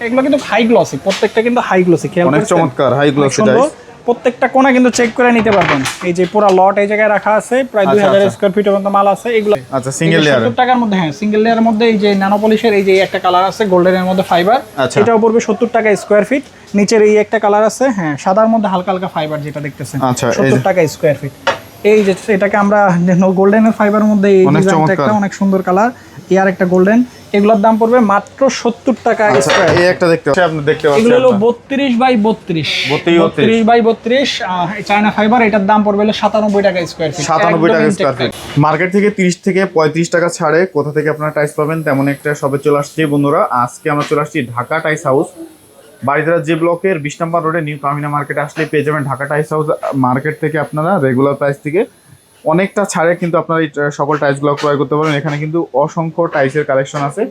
এগুলো কিন্তু high glossy, প্রত্যেকটা কিন্তু হাই গ্লসি, খেয়াল অনেক চমৎকার হাই গ্লসি টাইলস। প্রত্যেকটা কোণা কিন্তু চেক করে নিতে পারবেন। এই যে পুরো লট এই জায়গায় রাখা আছে, প্রায় 2000 স্কয়ার ফিটের মতো মাল আছে এগুলো। আচ্ছা, সিঙ্গেল লেয়ার 70 টাকার মধ্যে। হ্যাঁ, সিঙ্গেল লেয়ারের মধ্যে এই যে ন্যানো পলিশের এই যে একটা কালার আছে গোল্ডেনের মধ্যে ফাইবার, এটাও পড়বে 70 টাকা স্কয়ার ফিট। নিচের এই একটা কালার আছে, হ্যাঁ সাদার মধ্যে হালকা হালকা ফাইবার যেটা দেখতেছেন, 70 টাকা স্কয়ার ফিট। এই যে এটাকে আমরা গোল্ডেনের ফাইবারের মধ্যে এই ডিজাইনটা একটা অনেক সুন্দর কালার, এর একটা গোল্ডেন, এগুলোর দাম পড়বে মাত্র 70 টাকা স্কয়ার। এই একটা দেখতে পাচ্ছেন, আপনি দেখতে পাচ্ছেন এগুলো হলো 32 বাই 32 বাই 32 চায়না ফাইবার। এটার দাম পড়বে 97 টাকা স্কয়ার ফিট। 97 টাকা স্কয়ার ফিট। মার্কেট থেকে 30 থেকে 35 টাকা ছাড়ে কোথা থেকে আপনারা টাইলস পাবেন তেমন একটা শপে চলে আসছি বন্ধুরা। আজকে আমরা চলে আসছি ঢাকা টাইলস হাউস, বাড়িধারা যে ব্লকের 20 নম্বর রোডে নিউ তামিনা মার্কেটে আসলে পেয়ে যাবেন ঢাকা টাইলস হাউস। মার্কেট থেকে আপনারা রেগুলার প্রাইস থেকে অনেকটা ছাড়ে কিন্তু আপনারা এই সকল টাইলসগুলো ক্রয় করতে পারবেন। এখানে কিন্তু অসংখ্য টাইলসের কালেকশন আছে।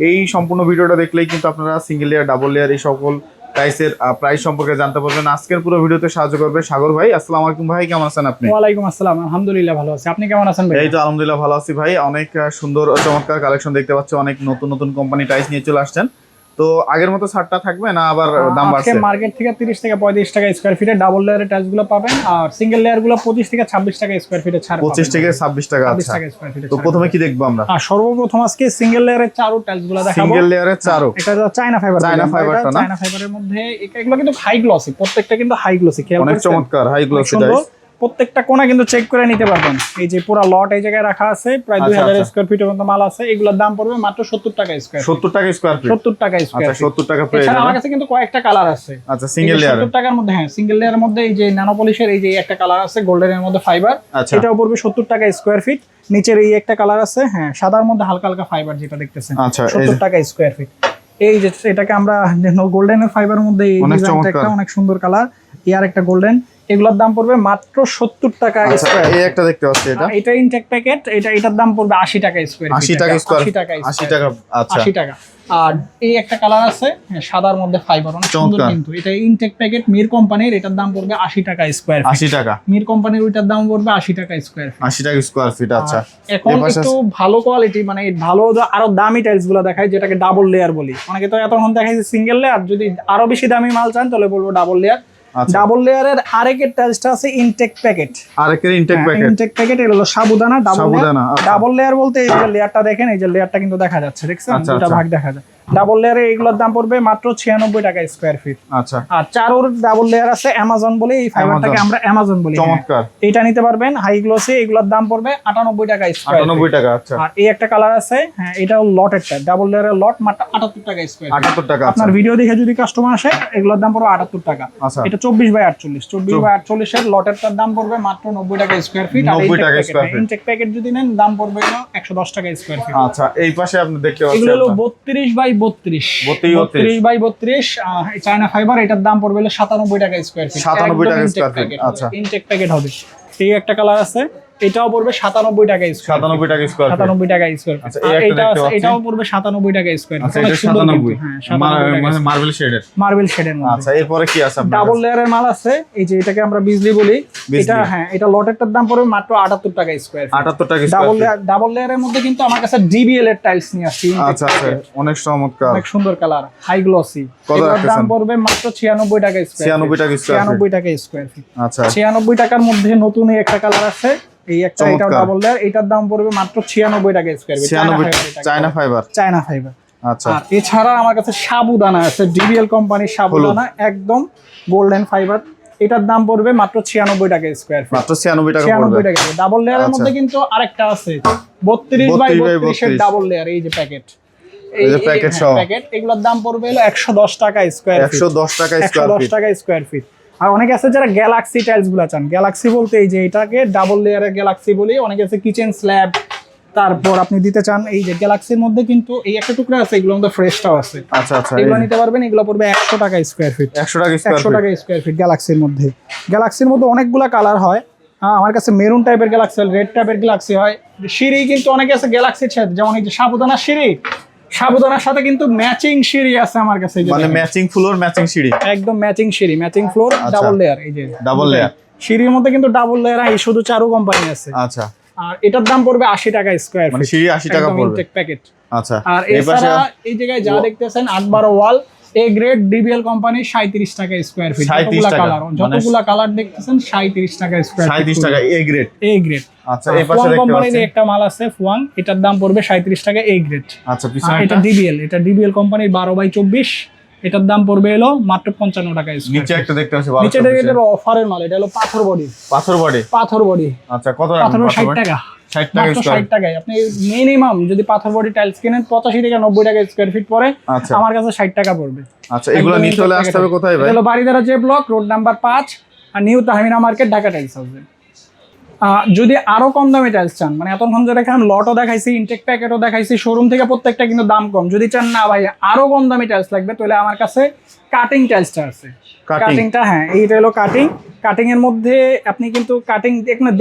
এই সম্পূর্ণ ভিডিওটা দেখলেই কিন্তু আপনারা সিঙ্গেল লেয়ার, ডাবল লেয়ার এই সকল টাইলসের প্রাইস সম্পর্কে জানতে পারবেন। আজকের পুরো ভিডিওতে সাহায্য করবে সাগর ভাই। আসসালামু আলাইকুম ভাই, কেমন আছেন আপনি? ওয়ালাইকুম আসসালাম, আলহামদুলিল্লাহ ভালো আছি। আপনি কেমন আছেন ভাই? এই তো আলহামদুলিল্লাহ ভালো আছি ভাই। অনেক সুন্দর চমৎকার কালেকশন দেখতে পাচ্ছি, অনেক নতুন নতুন কোম্পানি টাইলস নিয়ে চলে আসছেন। তো আগের মতো ছাড়টা থাকবে না আবার দাম বাড়ছে? মার্কেট থেকে 30 থেকে 35 টাকা স্কয়ার ফিটে ডাবল লেয়ারের টাইলস গুলো পাবেন, আর সিঙ্গেল লেয়ার গুলো 25 থেকে 26 টাকা স্কয়ার ফিটে ছাড় পাবেন। 25 থেকে 26 টাকা। আচ্ছা, তো প্রথমে কি দেখবো আমরা? সর্বপ্রথম আজকে সিঙ্গেল লেয়ারের চারু টাইলস গুলো দেখাবো। সিঙ্গেল লেয়ারের চারু, এটা চায়না ফাইবার। চায়না ফাইবারটা না? চায়না ফাইবারের মধ্যে এগুলো কিন্তু হাই গ্লসি, প্রত্যেকটা কিন্তু হাই গ্লসি, খেয়াল অনেক চমৎকার হাই গ্লসি টাইলস। প্রত্যেকটা কোণা কিন্তু চেক করে নিতে পারবেন। এই যে পুরো লট এই জায়গায় রাখা আছে, প্রায় 2000 স্কয়ার ফিটের মতো মাল আছে। এগুলোর দাম পড়বে মাত্র 70 টাকা স্কয়ার। 70 টাকা স্কয়ার ফিট। 70 টাকা স্কয়ার। আচ্ছা, 70 টাকা পেয়ে যাবেন। আমার কাছে কিন্তু কয়েকটা কালার আছে। আচ্ছা, সিঙ্গেল লেয়ার 70 টাকার মধ্যে। হ্যাঁ, সিঙ্গেল লেয়ারের মধ্যে এই যে ন্যানো পলিশের এই যে একটা কালার আছে গোল্ডেনের মধ্যে ফাইবার, এটাও পড়বে 70 টাকা স্কয়ার ফিট। নিচের এই একটা কালার আছে, হ্যাঁ সাদার মধ্যে হালকা হালকা ফাইবার যেটা দেখতেছেন, 70 টাকা স্কয়ার ফিট। এই যে এটাকে আমরা গোল্ডেনের ফাইবারের মধ্যে এই ডিজাইনটা একটা অনেক সুন্দর কালার, এর একটা গোল্ডেন, এগুলোর দাম পড়বে মাত্র 70 টাকা স্কয়ার। এই একটা দেখতে পাচ্ছি, এটা ইনটেক প্যাকেট, এটার দাম পড়বে 80 টাকা স্কয়ার। 80 টাকা স্কয়ার, 80 টাকা। আচ্ছা, 80 টাকা। আর এই একটা কালার আছে সাদার মধ্যে ফাইবার, অনেক সুন্দর কিন্তু। এটা ইনটেক প্যাকেট মির কোম্পানির, এটার দাম পড়বে 80 টাকা স্কয়ার। 80 টাকা মির কোম্পানির, ওইটার দাম পড়বে 80 টাকা স্কয়ার। 80 টাকা স্কয়ার ফিট। আচ্ছা, এখন একটু ভালো কোয়ালিটি, মানে ভালো আরো দামি টাইলস গুলো দেখাই, যেটাকে ডাবল লেয়ার বলি। অনেকে তো এতক্ষণ দেখাইছে সিঙ্গেল লেয়ার, যদি আরো বেশি দামি মাল চান তাহলে বলবো ডাবল লেয়ার। ডাবল লেয়ারের আরেকের টাইলসটা আছে ইনটেক প্যাকেট। আরেকের ইনটেক প্যাকেট, ইনটেক প্যাকেট এর হলো সাবুদানা ডাবল লেয়ার। ডাবল লেয়ার বলতে এই যে লেয়ারটা দেখেন, এই যে লেয়ারটা কিন্তু দেখা যাচ্ছে, দেখছেন দুটো ভাগ দেখা যায়। ডাবল লেয়ারে এগুলোর দাম পড়বে মাত্র 96 টাকা স্কয়ার ফিট। আচ্ছা, আর চারোর ডাবল লেয়ার আছে অ্যামাজন বলে, এই ফাইবারটাকে আমরা অ্যামাজন বলি। চমৎকার, এটা নিতে পারবেন হাই গ্লসে, এগুলোর দাম পড়বে 98 টাকা স্কয়ার। 98 টাকা। আচ্ছা, আর এই একটা কালার আছে, হ্যাঁ এটাও লটেরটা, ডাবল লেয়ারের লট, মাত্র 78 টাকা স্কয়ার। 78 টাকা। আপনার ভিডিও দেখে যদি কাস্টমার আসে, এগুলোর দাম পড়বে 78 টাকা। এটা 24 বাই 48, 24 বাই 48 এর লটেরটার দাম পড়বে মাত্র 90 টাকা স্কয়ার ফিট। আর 90 টাকা স্কয়ার ফিট। ইনটেক প্যাকেট যদি নেন দাম পড়বে 110 টাকা স্কয়ার ফিট। আচ্ছা, এই পাশে আপনি দেখতে পাচ্ছেন এগুলো হলো 32 বাই 32 বাই 32 চায়না ফাইবার। এটার দাম পড়বে 97 টাকা স্কয়ার ফিট। 97 টাকা স্কয়ার ফিট। আচ্ছা, ইনটেক প্যাকেট হবে। এই একটা কালার আছে, এটাও পড়বে 97 টাকা স্কয়ার। 97 টাকা স্কয়ার, 97 টাকা স্কয়ার। আচ্ছা, এটাও পড়বে 97 টাকা স্কয়ার। আচ্ছা, এটা 97, মানে মার্বেল শেডের। মার্বেল শেডের মধ্যে। আচ্ছা, এরপরে কি আছে আপনার? ডাবল লেয়ারের মাল আছে, এই যে এটাকে আমরা বিজলি বলি। এটা হ্যাঁ, এটা লটেরটার দাম পড়বে মাত্র 78 টাকা স্কয়ার। 78 টাকা স্কয়ার। ডাবল লেয়ারের মধ্যে কিন্তু আমার কাছে ডিবিএল এর টাইলস নিয়ে আসছি। আচ্ছা আচ্ছা, অনেক চমৎকার, অনেক সুন্দর কালার, হাই গ্লসি। এর দাম পড়বে মাত্র 96 টাকা স্কয়ার। 96 টাকা স্কয়ার। 96 টাকা স্কয়ার ফিট। আচ্ছা, 96 টাকার মধ্যে নতুন একটা কালার আছে, এই একটা, এটাও ডাবল লেয়ার, এটার দাম পড়বে মাত্র 96 টাকা square feet. 96 China fibre. China fibre. আচ্ছা, আর এছাড়া আমার কাছে সাবুদানা আছে, ডিবিএল কোম্পানির সাবুদানা, একদম গোল্ডেন ফাইবার। এটার দাম পড়বে মাত্র 96 টাকা স্কয়ার ফিট। মাত্র 96 টাকা পড়বে। 96 টাকা। ডাবল লেয়ারের মধ্যে কিন্তু আরেকটা আছে 32 বাই 32 এর ডাবল লেয়ার, এই যে প্যাকেট, এই যে প্যাকেট সহ প্যাকেট, এগুলোর দাম পড়বে হলো 110 টাকা স্কয়ার ফিট। 110 টাকা স্কয়ার ফিট। 110 টাকা স্কয়ার ফিট। আর অনেকে আছে যারা গ্যালাক্সি টাইলস গুলো চান। গ্যালাক্সি বলতে এই যে এটাকে ডাবল লেয়ারের গ্যালাক্সি বলি। অনেকে আছে কিচেন স্ল্যাব, তারপর আপনি দিতে চান এই যে গ্যালাক্সির মধ্যে কিন্তু এই একটা টুকরা আছে, এগুলোর মধ্যে ফ্রেশটাও আছে। আচ্ছা আচ্ছা, এগুলো নিতে পারবেন। এগুলো পড়বে 100 টাকা স্কয়ার ফিট। 100 টাকা স্কয়ার ফিট। 100 টাকা স্কয়ার ফিট গ্যালাক্সির মধ্যে। গ্যালাক্সির মধ্যে অনেকগুলা কালার হয়। আমার কাছে মেরুন টাইপের গ্যালাক্সি, রেড টাইপের গ্যালাক্সি হয়। সিঁড়ি কিন্তু অনেকে আছে গ্যালাক্সির সাথে, যেমন এই যে সাবুদানা সিঁড়ি, সাবুদানার সাথে কিন্তু ম্যাচিং সিঁড়ি আছে আমার কাছে, মানে ম্যাচিং ফ্লোর, ম্যাচিং সিঁড়ি, একদম ম্যাচিং সিঁড়ি, ম্যাচিং ফ্লোর, ডাবল লেয়ার। এই যে ডাবল লেয়ার সিঁড়ির মধ্যে কিন্তু ডাবল লেয়ার হয়, শুধু চারু কোম্পানি আছে। আচ্ছা, আর এটার দাম পড়বে 80 টাকা স্কয়ার ফিট। মানে সিঁড়ি 80 টাকা পড়বে। Intake packet. আচ্ছা, আর এছাড়া এই জায়গায় যা দেখতেছেন 8-12 wall, A grade DBL company 37 টাকা স্কয়ার ফিট। 37 টাকা, যতগুলা কালার দেখতেছেন 37 টাকা স্কয়ার ফিট। 37 টাকা এ গ্রেড। A grade. আচ্ছা এই পাশে দেখতে কোম্পানির পাচ্ছেন একটা মাল আছে ফুয়াং, এটার দাম পড়বে 37 টাকা এ গ্রেড। আচ্ছা পিছনে এটা ডিবিএল, এটা ডিবিএল কোম্পানির 12/24, এটার দাম পড়বে হলো মাত্র 55 টাকা স্কয়ার। নিচে একটা দেখতে পাচ্ছি নিচে এটা অফারের মাল, এটা হলো পাথর বডি। পাথর বডি আচ্ছা কত পাথর 60 টাকা। 60 টাকা মাত্র 60 টাকায় আপনি মিনিমাম যদি পাথর বডি টাইলস কিনেন 85 থেকে 90 টাকা স্কয়ার ফিট পড়ে, আচ্ছা আমার কাছে 60 টাকা পড়বে। আচ্ছা এগুলো নিতে হলে আসতে হবে কোথায় ভাই? এটা হলো Baridhara J block, road number 5 আর new Tahmina market, Dhaka tiles হাউসে। যদি আরো কম দামে টাইলস চান, মানে এতক্ষণ যেটা এখন লটও দেখাইছি, ইনটেক প্যাকেটও দেখাইছি, শোরুম থেকে প্রত্যেকটা কিন্তু দাম কম, যদি চান না ভাই আরো কম দামে টাইলস লাগবে, তাহলে আমার কাছে কাটিং টাইলসটা আছে। কাটিংটা, হ্যাঁ এইটা হলো কাটিং এর মধ্যে আপনি কিন্তু কাটিং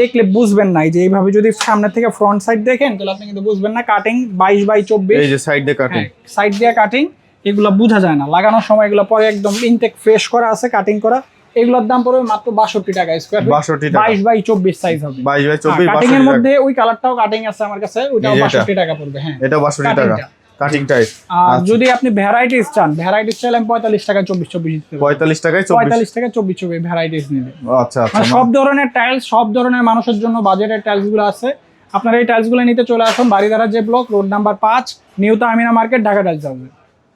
দেখলে বুঝবেন না, এই যে এইভাবে যদি সামনে থেকে ফ্রন্ট সাইড দেখেন তাহলে আপনি কিন্তু বুঝবেন না। কাটিং 22/24, এই যে সাইড দিয়ে কাটিং, সাইড দিয়ে কাটিং, এগুলো বোঝা যায় না লাগানোর সময়, এগুলো পরে একদম ইনটেক ফ্রেশ করা আছে, কাটিং করা। এগুলোর দাম পড়বে মাত্র 62 টাকা স্কয়ার ফিট। 62 টাকা, 22/24 সাইজ হবে। 22/24 কাটিং এর মধ্যে ওই কালারটাও কাটিং আছে আমার কাছে, ওটাও 62 টাকা পড়বে। হ্যাঁ এটা 62 টাকা কাটিং টাইস। আর যদি আপনি ভ্যারাইটিস চান, ভ্যারাইটিস চাইলে আমি 45 টাকা 24/24 দিতে পারি। 45 টাকায় 45 টাকা 24/24 ভ্যারাইটিস নিলে। আচ্ছা আচ্ছা, মানে সব ধরনের টাইলস, সব ধরনের মানুষের জন্য বাজেটের টাইলস গুলো আছে। আপনারা এই টাইলস গুলো নিতে চলে আসুন Baridhara J block, road number 5, new Tahmina market, Dhaka tiles house.